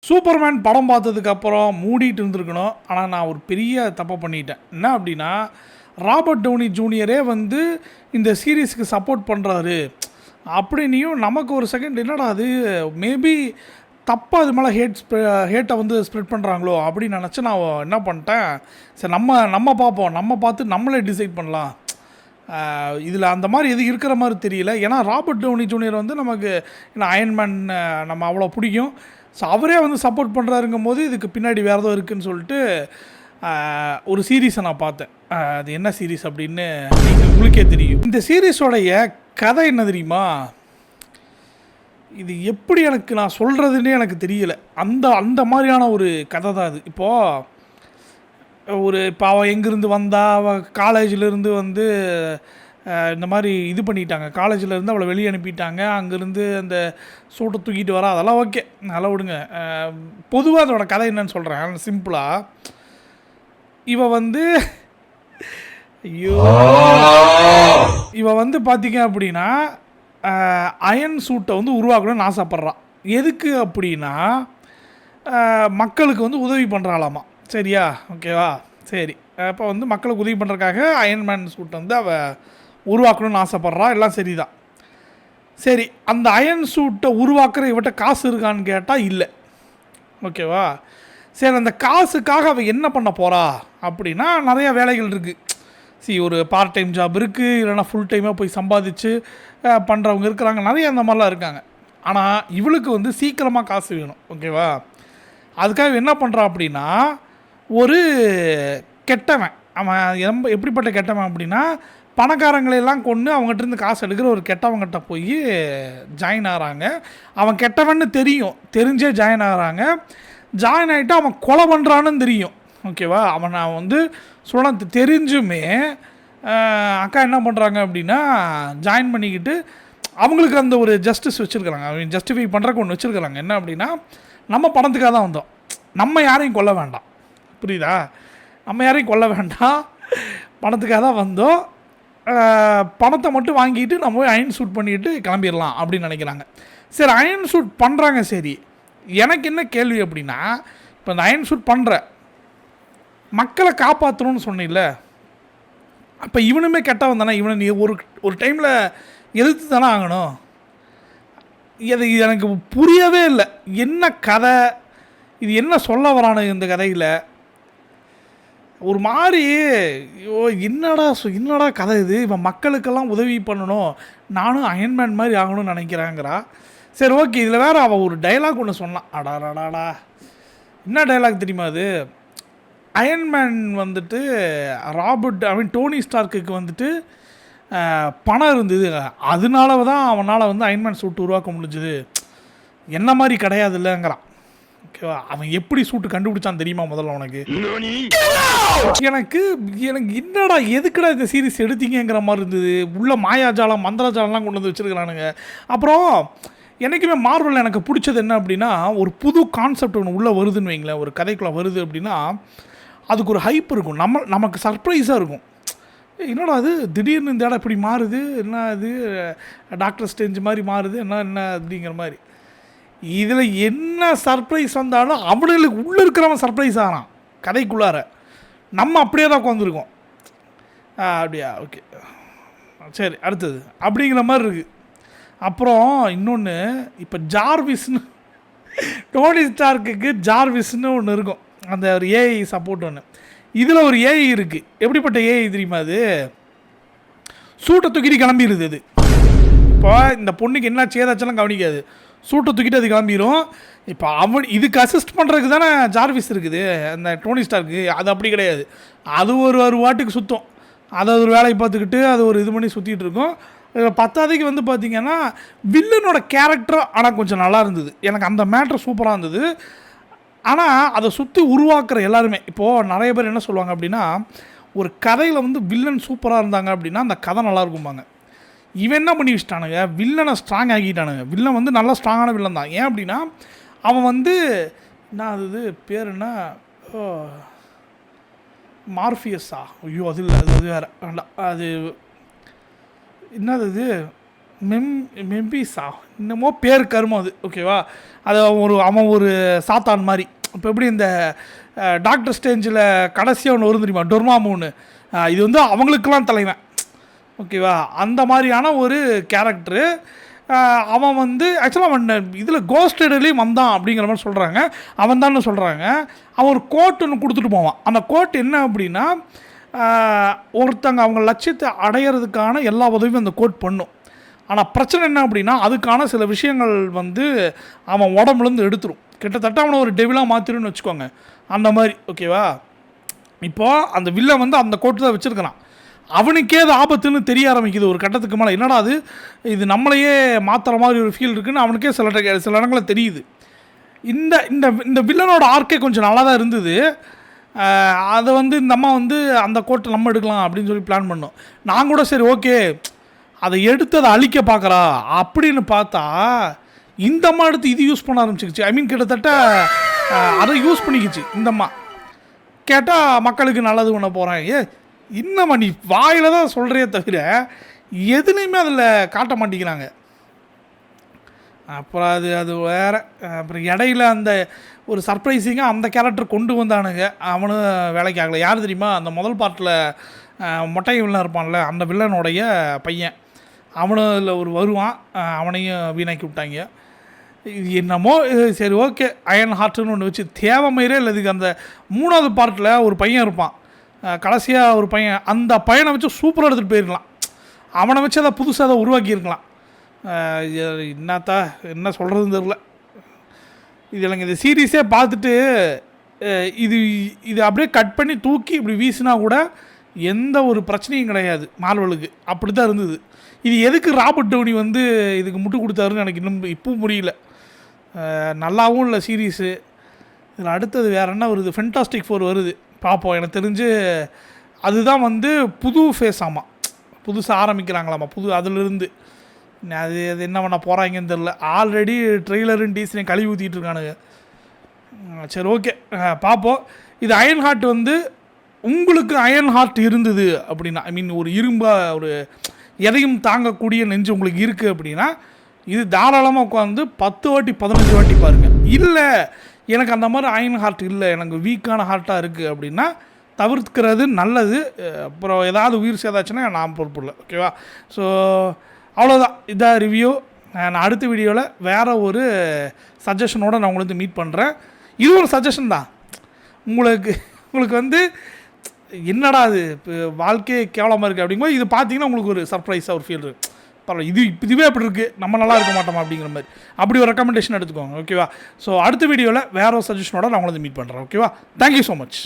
Superman படம் பார்த்ததுக்கப்புறம் மூடிட்டு இருந்திருக்கணும். ஆனால் நான் ஒரு பெரிய தப்பை பண்ணிட்டேன். என்ன அப்படின்னா, ராபர்ட் டவுனி ஜூனியரே வந்து இந்த சீரிஸ்க்கு சப்போர்ட் பண்ணுறாரு அப்படின்னியும் நமக்கு ஒரு செகண்ட் என்னடா அது மேபி தப்பாக அது மேலே ஹேட்டை வந்து ஸ்ப்ரெட் பண்ணுறாங்களோ அப்படின்னு நினச்சி நான் என்ன பண்ணிட்டேன், சரி நம்ம பார்ப்போம், நம்ம பார்த்து நம்மளே டிசைட் பண்ணலாம். இதில் அந்த மாதிரி எது இருக்கிற மாதிரி தெரியல. ஏன்னா ராபர்ட் டவுனி ஜூனியர் வந்து நமக்கு அயன்மேன் நம்ம அவ்வளோ பிடிக்கும். ஸோ அவரே வந்து சப்போர்ட் பண்ணுறாருங்கும் போது இதுக்கு பின்னாடி வேறு ஏதோ இருக்குதுன்னு சொல்லிட்டு ஒரு சீரீஸை நான் பார்த்தேன். அது என்ன சீரீஸ் அப்படின்னு நீங்கள் உங்களுக்கே தெரியும். இந்த சீரீஸோடைய கதை என்ன தெரியுமா? இது எப்படி எனக்கு நான் சொல்கிறதுன்னே எனக்கு தெரியல. அந்த மாதிரியான ஒரு கதை தான் அது. இப்போ அவள் எங்கேருந்து வந்தா, அவள் காலேஜிலேருந்து வந்து இந்த மாதிரி இது பண்ணிட்டாங்க, காலேஜிலேருந்து அவளை வெளியே அனுப்பிட்டாங்க, அங்கேருந்து அந்த சூட்டை தூக்கிட்டு வர, அதெல்லாம் ஓகே, நல்லா விடுங்க. பொதுவாக அதோட கதை என்னன்னு சொல்கிறேன் சிம்பிளாக. இவள் வந்து பார்த்தீங்க அப்படின்னா அயன் சூட்டை வந்து உருவாக்கணும்னு ஆசைப்பட்றான். எதுக்கு அப்படின்னா மக்களுக்கு வந்து உதவி பண்ணுறாளாமா. சரியா, ஓகேவா? சரி, அப்போ வந்து மக்களுக்கு உதவி பண்ணுறதுக்காக அயன்மேன் சூட்டை வந்து அவள் உருவாக்கணும்னு ஆசைப்பட்றா. எல்லாம் சரிதான். சரி, அந்த அயன் சூட்டை உருவாக்குற இவட்ட காசு இருக்கான்னு கேட்டால் இல்லை. ஓகேவா? சரி, அந்த காசுக்காக அவள் என்ன பண்ண போகிறா அப்படின்னா நிறையா வேலைகள் இருக்குது. ஒரு பார்ட் டைம் ஜாப் இருக்குது, இல்லைனா ஃபுல் டைமாக போய் சம்பாதிச்சு பண்ணுறவங்க இருக்கிறாங்க, நிறைய அந்த மாதிரிலாம் இருக்காங்க. ஆனால் இவளுக்கு வந்து சீக்கிரமாக காசு வேணும். ஓகேவா? அதுக்காக என்ன பண்ணுறான் அப்படின்னா, ஒரு கெட்டவன், அவன் எப்படிப்பட்ட கெட்டவன் அப்படின்னா, பணக்காரங்களையெல்லாம் கொண்டு அவங்ககிட்டருந்து காசு எடுக்கிற ஒரு கெட்டவங்கிட்ட போய் ஜாயின் ஆகிறாங்க. அவன் கெட்டவன்னு தெரிஞ்சே ஜாயின் ஆகிறாங்க. ஜாயின் ஆகிட்டு அவன் கொலை பண்ணுறான்னு தெரியும். ஓகேவா? அவனை வந்து சுடத்து தெரிஞ்சுமே அக்கா என்ன பண்ணுறாங்க அப்படின்னா ஜாயின் பண்ணிக்கிட்டு அவங்களுக்கு அந்த ஒரு ஜஸ்டிஸ் வச்சுருக்குறாங்க. அவங்க ஜஸ்டிஃபை பண்ணுறக்கு ஒன்று வச்சுருக்குறாங்க. என்ன அப்படின்னா, நம்ம பணத்துக்காக தான் வந்தோம், நம்ம யாரையும் கொல்ல வேண்டாம். புரியுதா? நம்ம யாரையும் கொல்ல வேண்டாம், பணத்துக்காக தான் வந்தோம், பணத்தை மட்டும் வாங்கிட்டு நம்ம போய் அயன் ஷூட் பண்ணிட்டு கிளம்பிடலாம் அப்படின்னு நினைக்கிறாங்க. சரி, அயன் ஷூட் பண்ணுறாங்க. சரி, எனக்கு என்ன கேள்வி அப்படின்னா, இப்போ இந்த அயன் ஷூட் பண்ணுற மக்களை காப்பாற்றணும்னு சொன்னில்ல, அப்போ இவனுமே கெட்டவன் தானே? இவனை நீ ஒரு டைமில் எதிர்த்து தானே ஆகணும். இது எனக்கு புரியவே இல்லை. என்ன கதை இது? என்ன சொல்ல வரானு இந்த கதையில்? ஒரு மாதிரி என்னடா கதை இது? இவன் மக்களுக்கெல்லாம் உதவி பண்ணணும், நானும் அயன்மேன் மாதிரி ஆகணும்னு நினைக்கிறாங்கிறா. சரி, ஓகே. இதில் வேறு அவள் ஒரு டைலாக் ஒன்று சொன்னான். அடாடாடா, என்ன டைலாக் தெரியுமா அது? அயன்மேன் வந்துட்டு டோனி ஸ்டார்க்குக்கு வந்துட்டு பணம் இருந்தது, அதனால தான் அவனால் வந்து அயன்மேன் சூட்டு உருவாக்க முடிஞ்சுது, என்ன மாதிரி கிடையாது இல்லைங்கிறான். ஓகேவா? அவன் எப்படி சூட்டு கண்டுபிடிச்சான் தெரியுமா முதல்ல உனக்கு? எனக்கு என்னடா எதுக்குடா இந்த சீரிஸ் எடுத்தீங்கிற மாதிரி இருந்தது. உள்ள மாயாஜாலம் மந்திரஜாலம்லாம் கொண்டு வந்து வச்சுருக்கிறானுங்க. அப்புறம் என்றைக்குமே மார்வல் எனக்கு பிடிச்சது என்ன அப்படின்னா, ஒரு புது கான்செப்ட் ஒன்று உள்ளே வருதுன்னு வைங்களேன், ஒரு கதைக்குள்ளே வருது அப்படின்னா அதுக்கு ஒரு ஹைப் இருக்கும், நமக்கு சர்ப்ரைஸாக இருக்கும். என்னடா அது திடீர்னு இந்த இடம் இப்படி மாறுது, என்ன அது டாக்டர் ஸ்ட்ரேஞ்ச் மாதிரி மாறுது, என்ன அப்படிங்கிற மாதிரி. இதில் என்ன சர்ப்ரைஸ் வந்தாலும் அவனுங்களுக்கு உள்ளே இருக்கிறவன் சர்ப்ரைஸ் ஆகிறான் கதைக்குள்ளார. நம்ம அப்படியே தான் உட்காந்துருக்கோம். அப்படியா, ஓகே, சரி, அடுத்தது அப்படிங்கிற மாதிரி இருக்குது. அப்புறம் இன்னொன்று, இப்போ ஜார்விஸ்னு டோனி ஸ்டார்க்குக்கு ஜார்விஸ்னு ஒன்று இருக்கும், அந்த ஒரு ஏஐ சப்போர்ட் ஒன்று. இதில் ஒரு ஏஐ இருக்குது. எப்படிப்பட்ட ஏஐ தெரியுமா? அது சூட்டை தூக்கிட்டு கிளம்பிடுது. அது இப்போ இந்த பொண்ணுக்கு என்ன சேதாச்செல்லாம் கவனிக்காது, சூட்டை தூக்கிட்டு அது கிளம்பிடும். இப்போ இதுக்கு அசிஸ்ட் பண்ணுறதுக்கு தானே ஜார்விஸ் இருக்குது அந்த டோனி ஸ்டார்க்கு. அது அப்படி கிடையாது. அது ஒரு வாட்டுக்கு சுற்றும், அதை ஒரு வேலையை பார்த்துக்கிட்டு அது ஒரு இது பண்ணி சுற்றிட்டு இருக்கும். பத்தாவதுக்கு வந்து பார்த்திங்கன்னா வில்லனோட கேரக்டர் ஆனால் கொஞ்சம் நல்லா இருந்தது. எனக்கு அந்த மேட்ரு சூப்பராக இருந்தது. ஆனால் அதை சுற்றி உருவாக்குற எல்லாருமே, இப்போது நிறைய பேர் என்ன சொல்லுவாங்க அப்படின்னா, ஒரு கதையில் வந்து வில்லன் சூப்பராக இருந்தாங்க அப்படின்னா அந்த கதை நல்லா இருக்கும்பாங்க. இவன் என்ன பண்ணி வச்சிட்டானுங்க, வில்லனை ஸ்ட்ராங் ஆக்கிட்டானுங்க. வில்லன் வந்து நல்லா ஸ்ட்ராங்கான வில்லன் தான். ஏன் அப்படின்னா அவன் வந்து என்ன அது பேர் என்ன, மார்ஃபியஸா? ஐயோ, அது இல்லை, அது வேறு வேண்டாம். அது என்னது, மெம்பிஸா என்னமோ பேர் கருமம் அது, ஓகேவா? அது அவன் ஒரு சாத்தான் மாதிரி. இப்போ எப்படி இந்த டாக்டர் ஸ்டேஞ்சில் கடைசியாக ஒன்று வரும் தெரியுமா, டொர்மாமூன்னு, இது வந்து அவங்களுக்கெல்லாம் தலைவன், ஓகேவா? அந்த மாதிரியான ஒரு கேரக்டரு. அவன் வந்து ஆக்சுவலாக அவன் இதில் கோஸ்டட்லேயும் வந்தான் அப்படிங்கிற மாதிரி சொல்கிறாங்க. அவன் தான் சொல்கிறாங்க. அவன் ஒரு கோட் ஒன்று கொடுத்துட்டு போவான். அந்த கோட் என்ன அப்படின்னா, ஒருத்தங்க அவங்க லட்சியத்தை அடையிறதுக்கான எல்லா உதவியும் அந்த கோட் பண்ணும். ஆனால் பிரச்சனை என்ன அப்படின்னா, அதுக்கான சில விஷயங்கள் வந்து அவன் உடம்புலேருந்து எடுத்துரும். கிட்டத்தட்ட அவனை ஒரு டெவிலாக மாற்றிடும்னு வச்சுக்கோங்க, அந்த மாதிரி, ஓகேவா? இப்போது அந்த வில்லை வந்து அந்த கோட்டு தான் வச்சுருக்கிறான். அவனுக்கே அது ஆபத்துன்னு தெரிய ஆரம்பிக்குது ஒரு கட்டத்துக்கு மேலே. என்னடா இது நம்மளையே மாற்றுற மாதிரி ஒரு ஃபீல் இருக்குதுன்னு அவனுக்கே சில இடங்களில் தெரியுது. இந்த இந்த இந்த வில்லனோட ஆர்க்கே கொஞ்சம் நல்லா தான் இருந்தது. அதை வந்து இந்த அம்மா வந்து அந்த கோட்டை நம்ம எடுக்கலாம் அப்படின்னு சொல்லி பிளான் பண்ணோம். நான் கூட சரி ஓகே அதை எடுத்து அதை அழிக்க பார்க்குறா அப்படின்னு பார்த்தா, இந்த அம்மா எடுத்து இது யூஸ் பண்ண ஆரம்பிச்சிக்கிச்சு. ஐ மீன் கிட்டத்தட்ட அதை யூஸ் பண்ணிக்கிச்சு இந்த அம்மா. கேட்டால் மக்களுக்கு நல்லது பண்ண போகிறேன். இன்னமா நீ வாயில் தான் சொல்கிறே தவிர எதுலேயுமே அதில் காட்ட மாட்டேங்கிறாங்க. அப்புறம் அது வேறு. அப்புறம் இடையில அந்த ஒரு சர்ப்ரைசிங்காக அந்த கேரக்டர் கொண்டு வந்தானுங்க. அவனும் வேலைக்கு ஆகலை. யார் தெரியுமா, அந்த முதல் பார்ட்டில் மொட்டை வில்லன் இருப்பான்ல, அந்த வில்லனுடைய பையன். அவனும் இதில் ஒரு வருவான். அவனையும் வீணாக்கி விட்டாங்க. இது என்னமோ சரி ஓகே, அயன் ஹார்ட்டுன்னு ஒன்று வச்சு தேவைமையிலே இல்லை. இதுக்கு அந்த 3வது பார்ட்டில் ஒரு பையன் இருப்பான், கடைசியாக ஒரு பையன். அந்த பையனை வச்சு சூப்பராக எடுத்துகிட்டு போயிருக்கலாம். அவனை வச்சு அதை புதுசாக அதை உருவாக்கியிருக்கலாம். என்னத்தா என்ன சொல்கிறதுன்னு தெரில. இது இல்லைங்க, இந்த சீரீஸே பார்த்துட்டு இது அப்படியே கட் பண்ணி தூக்கி இப்படி வீசினா கூட எந்த ஒரு பிரச்சனையும் கிடையாது மார்வலுக்கு. அப்படி தான் இருந்தது. இது எதுக்கு ராபர்ட் டவுனி வந்து இதுக்கு முட்டு கொடுத்தாருன்னு எனக்கு இன்னும் இப்பவும் புரியல. நல்லாவும் இல்லை சீரீஸு. இதில் அடுத்தது வேறு என்ன வருது, ஃபென்டாஸ்டிக் 4 வருது, பார்ப்போம். எனக்கு தெரிஞ்சு அதுதான் வந்து புது ஃபேஸ். ஆமாம், புதுசாக ஆரம்பிக்கிறாங்களாம்மா அதிலிருந்து. அது என்ன பண்ண போகிறாங்கன்னு தெரில. ஆல்ரெடி ட்ரெய்லரும் டீசரையும் கழுவி ஊற்றிட்டு இருக்கானுங்க. சரி ஓகே, பார்ப்போம். இது அயன் ஹார்ட் வந்து உங்களுக்கு அயன் ஹார்ட் இருந்தது அப்படின்னா, ஐ மீன் ஒரு இரும்பாக ஒரு எதையும் தாங்கக்கூடிய நெஞ்சு உங்களுக்கு இருக்குது அப்படின்னா, இது தாராளமாக உட்காந்து 10 வாட்டி 15 வாட்டி பாருங்கள். இல்லை எனக்கு அந்த மாதிரி அயன் ஹார்ட் இல்லை, எனக்கு வீக்கான ஹார்ட்டாக இருக்குது அப்படின்னா தவிர்க்கிறது நல்லது. அப்புறம் ஏதாவது உயிர் சேதாச்சுன்னா நான் பொறுப்பு இல்லை, ஓகேவா? ஸோ அவ்வளோதான், இதான் ரிவ்யூ. நான் அடுத்த வீடியோவில் வேறு ஒரு சஜஷனோடு நான் உங்களுக்கு மீட் பண்ணுறேன். இது ஒரு சஜஷன் தான். உங்களுக்கு வந்து என்னடா அது இப்போ வாழ்க்கையே கேவலமாக இருக்குது அப்படிங்கும்போது இது பார்த்தீங்கன்னா உங்களுக்கு ஒரு சர்ப்ரைஸாக ஒரு ஃபீல் இருக்குது. பரவாயில்ல, இதுவே அப்படி இருக்குது, நம்ம நல்லா இருக்க மாட்டோமா அப்படிங்கிற மாதிரி அப்படி ஒரு ரெக்கமெண்டேஷன் எடுத்துக்கோங்க, ஓகேவா? ஸோ அடுத்த வீடியோவில் வேறு ஒரு சஜஷனோட நான் உங்களுக்கு மீட் பண்ணுறேன், ஓகேவா? Thank you so much.